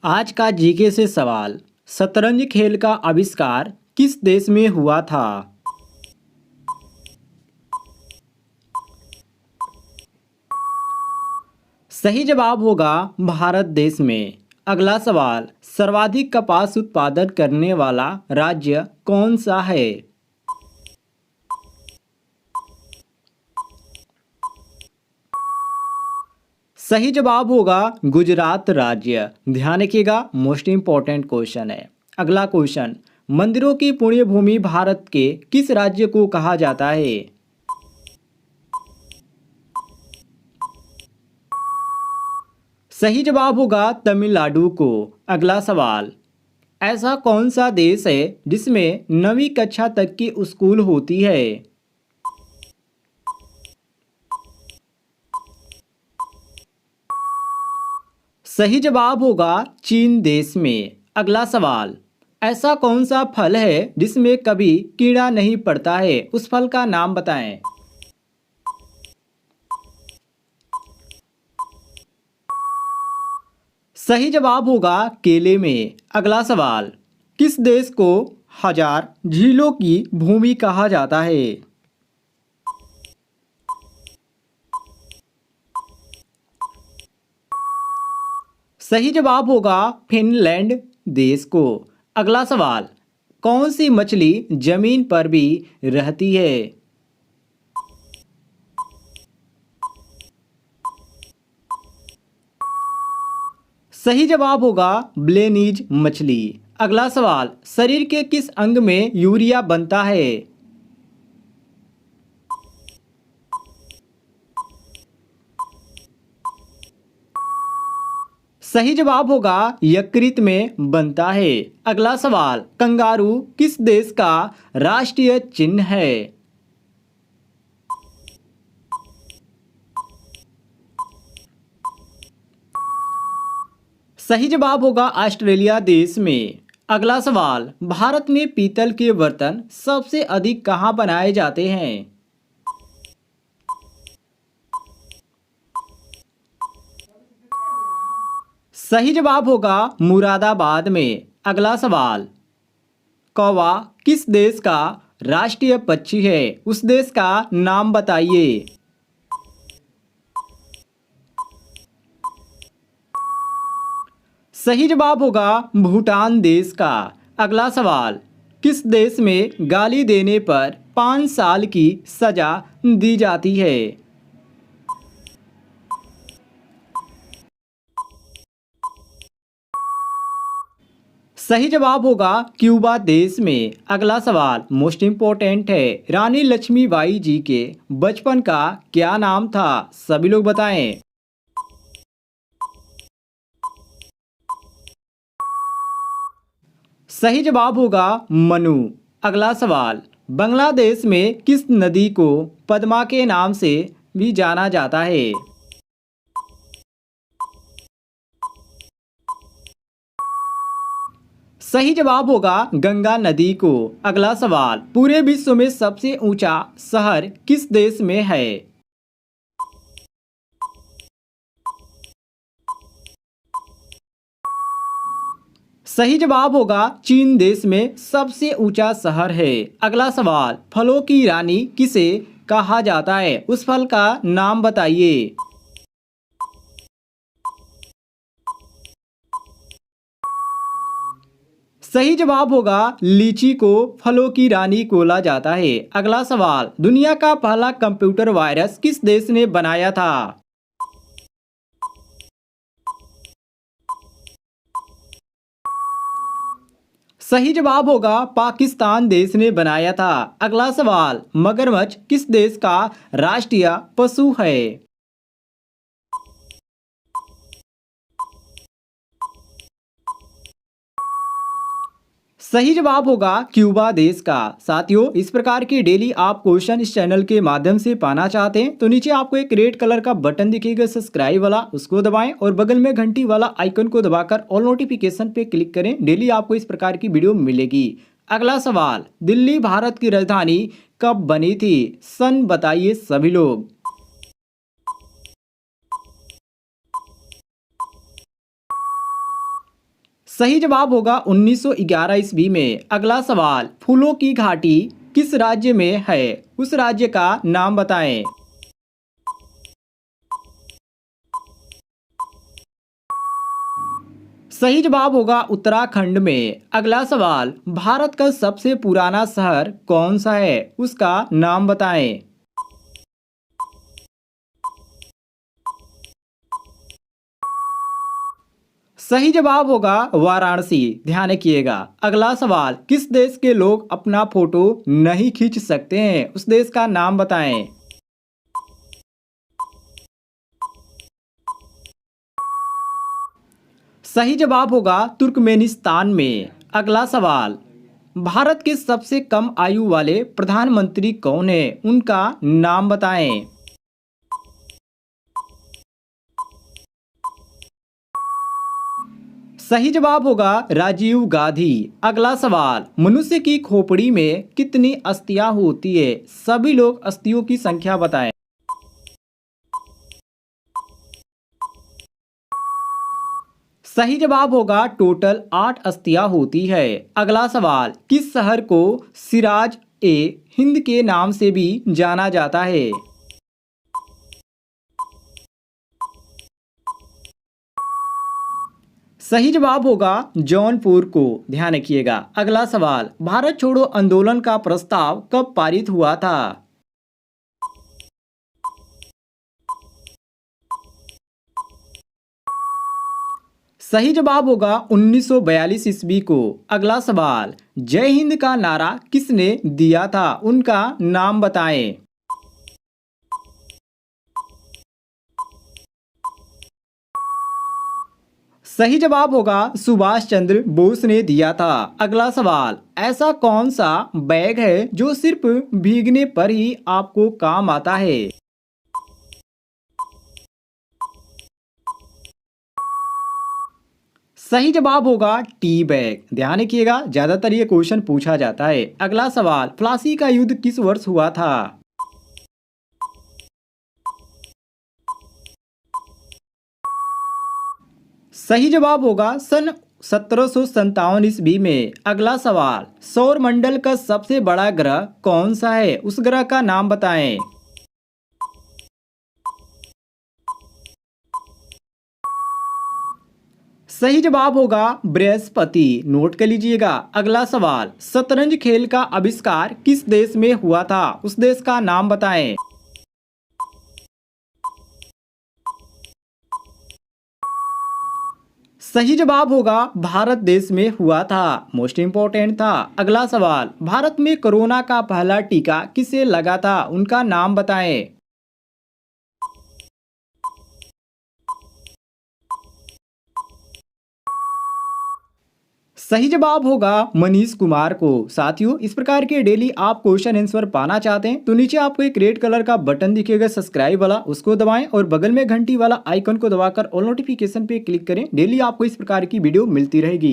आज का जीके से सवाल। शतरंज खेल का आविष्कार किस देश में हुआ था? सही जवाब होगा भारत देश में। अगला सवाल, सर्वाधिक कपास उत्पादन करने वाला राज्य कौन सा है? सही जवाब होगा गुजरात राज्य। ध्यान रखिएगा, मोस्ट इंपॉर्टेंट क्वेश्चन है। अगला क्वेश्चन, मंदिरों की पुण्य भूमि भारत के किस राज्य को कहा जाता है? सही जवाब होगा तमिलनाडु को। अगला सवाल, ऐसा कौन सा देश है जिसमें 9वीं कक्षा तक की स्कूल होती है? सही जवाब होगा चीन देश में। अगला सवाल, ऐसा कौन सा फल है जिसमें कभी कीड़ा नहीं पड़ता है? उस फल का नाम बताएं। सही जवाब होगा केले में। अगला सवाल, किस देश को हजार झीलों की भूमि कहा जाता है? सही जवाब होगा फिनलैंड देश को। अगला सवाल, कौन सी मछली जमीन पर भी रहती है? सही जवाब होगा ब्लेनीज मछली। अगला सवाल, शरीर के किस अंग में यूरिया बनता है? सही जवाब होगा यकृत में बनता है। अगला सवाल, कंगारू किस देश का राष्ट्रीय चिन्ह है? सही जवाब होगा ऑस्ट्रेलिया देश में। अगला सवाल, भारत में पीतल के बर्तन सबसे अधिक कहाँ बनाए जाते हैं? सही जवाब होगा मुरादाबाद में। अगला सवाल, कौवा किस देश का राष्ट्रीय पक्षी है? उस देश का नाम बताइए। सही जवाब होगा भूटान देश का। अगला सवाल, किस देश में गाली देने पर 5 साल की सजा दी जाती है? सही जवाब होगा क्यूबा देश में। अगला सवाल मोस्ट इंपॉर्टेंट है, रानी लक्ष्मीबाई जी के बचपन का क्या नाम था? सभी लोग बताएं। सही जवाब होगा मनु। अगला सवाल, बांग्लादेश में किस नदी को पद्मा के नाम से भी जाना जाता है? सही जवाब होगा गंगा नदी को। अगला सवाल, पूरे विश्व में सबसे ऊंचा शहर किस देश में है? सही जवाब होगा चीन देश में सबसे ऊंचा शहर है। अगला सवाल, फलों की रानी किसे कहा जाता है? उस फल का नाम बताइए। सही जवाब होगा लीची को फलों की रानी बोला जाता है। अगला सवाल, दुनिया का पहला कंप्यूटर वायरस किस देश ने बनाया था? सही जवाब होगा पाकिस्तान देश ने बनाया था। अगला सवाल, मगरमच्छ किस देश का राष्ट्रीय पशु है? सही जवाब होगा क्यूबा देश का। साथियों, इस प्रकार के डेली आप क्वेश्चन इस चैनल के माध्यम से पाना चाहते हैं तो नीचे आपको एक रेड कलर का बटन दिखेगा सब्सक्राइब वाला, उसको दबाएं और बगल में घंटी वाला आइकन को दबाकर ऑल नोटिफिकेशन पे क्लिक करें। डेली आपको इस प्रकार की वीडियो मिलेगी। अगला सवाल, दिल्ली भारत की राजधानी कब बनी थी? सन बताइए सभी लोग। सही जवाब होगा 1911 ईस्वी में। अगला सवाल, फूलों की घाटी किस राज्य में है, उस राज्य का नाम बताएं। सही जवाब होगा उत्तराखंड में। अगला सवाल, भारत का सबसे पुराना शहर कौन सा है, उसका नाम बताएं। सही जवाब होगा वाराणसी। ध्यान रखिएगा। अगला सवाल, किस देश के लोग अपना फोटो नहीं खींच सकते हैं, उस देश का नाम बताएं। सही जवाब होगा तुर्कमेनिस्तान में। अगला सवाल, भारत के सबसे कम आयु वाले प्रधानमंत्री कौन है, उनका नाम बताएं। सही जवाब होगा राजीव गांधी। अगला सवाल, मनुष्य की खोपड़ी में कितनी अस्थियां होती है, सभी लोग अस्थियों की संख्या बताएं। सही जवाब होगा टोटल 8 अस्थियां होती है। अगला सवाल, किस शहर को सिराज ए हिंद के नाम से भी जाना जाता है। सही जवाब होगा जौनपुर को। ध्यान रखिएगा। अगला सवाल, भारत छोड़ो आंदोलन का प्रस्ताव कब पारित हुआ था। सही जवाब होगा 1942 ईस्वी को। अगला सवाल, जय हिंद का नारा किसने दिया था, उनका नाम बताएं। सही जवाब होगा सुभाष चंद्र बोस ने दिया था। अगला सवाल, ऐसा कौन सा बैग है जो सिर्फ भीगने पर ही आपको काम आता है। सही जवाब होगा टी बैग। ध्यान रखिएगा, ज्यादातर ये क्वेश्चन पूछा जाता है। अगला सवाल, प्लासी का युद्ध किस वर्ष हुआ था। सही जवाब होगा सन 1757 ईस्वी में। अगला सवाल, सौर मंडल का सबसे बड़ा ग्रह कौन सा है, उस ग्रह का नाम बताएं। सही जवाब होगा बृहस्पति। नोट कर लीजिएगा। अगला सवाल, शतरंज खेल का आविष्कार किस देश में हुआ था, उस देश का नाम बताएं। सही जवाब होगा भारत देश में हुआ था। मोस्ट इंपॉर्टेंट था। अगला सवाल, भारत में कोरोना का पहला टीका किसे लगा था, उनका नाम बताएं। सही जवाब होगा मनीष कुमार को। साथियों, इस प्रकार के डेली आप क्वेश्चन आंसर पाना चाहते हैं तो नीचे आपको एक रेड कलर का बटन दिखेगा सब्सक्राइब वाला, उसको दबाएं और बगल में घंटी वाला आइकन को दबाकर ऑल नोटिफिकेशन पे क्लिक करें। डेली आपको इस प्रकार की वीडियो मिलती रहेगी।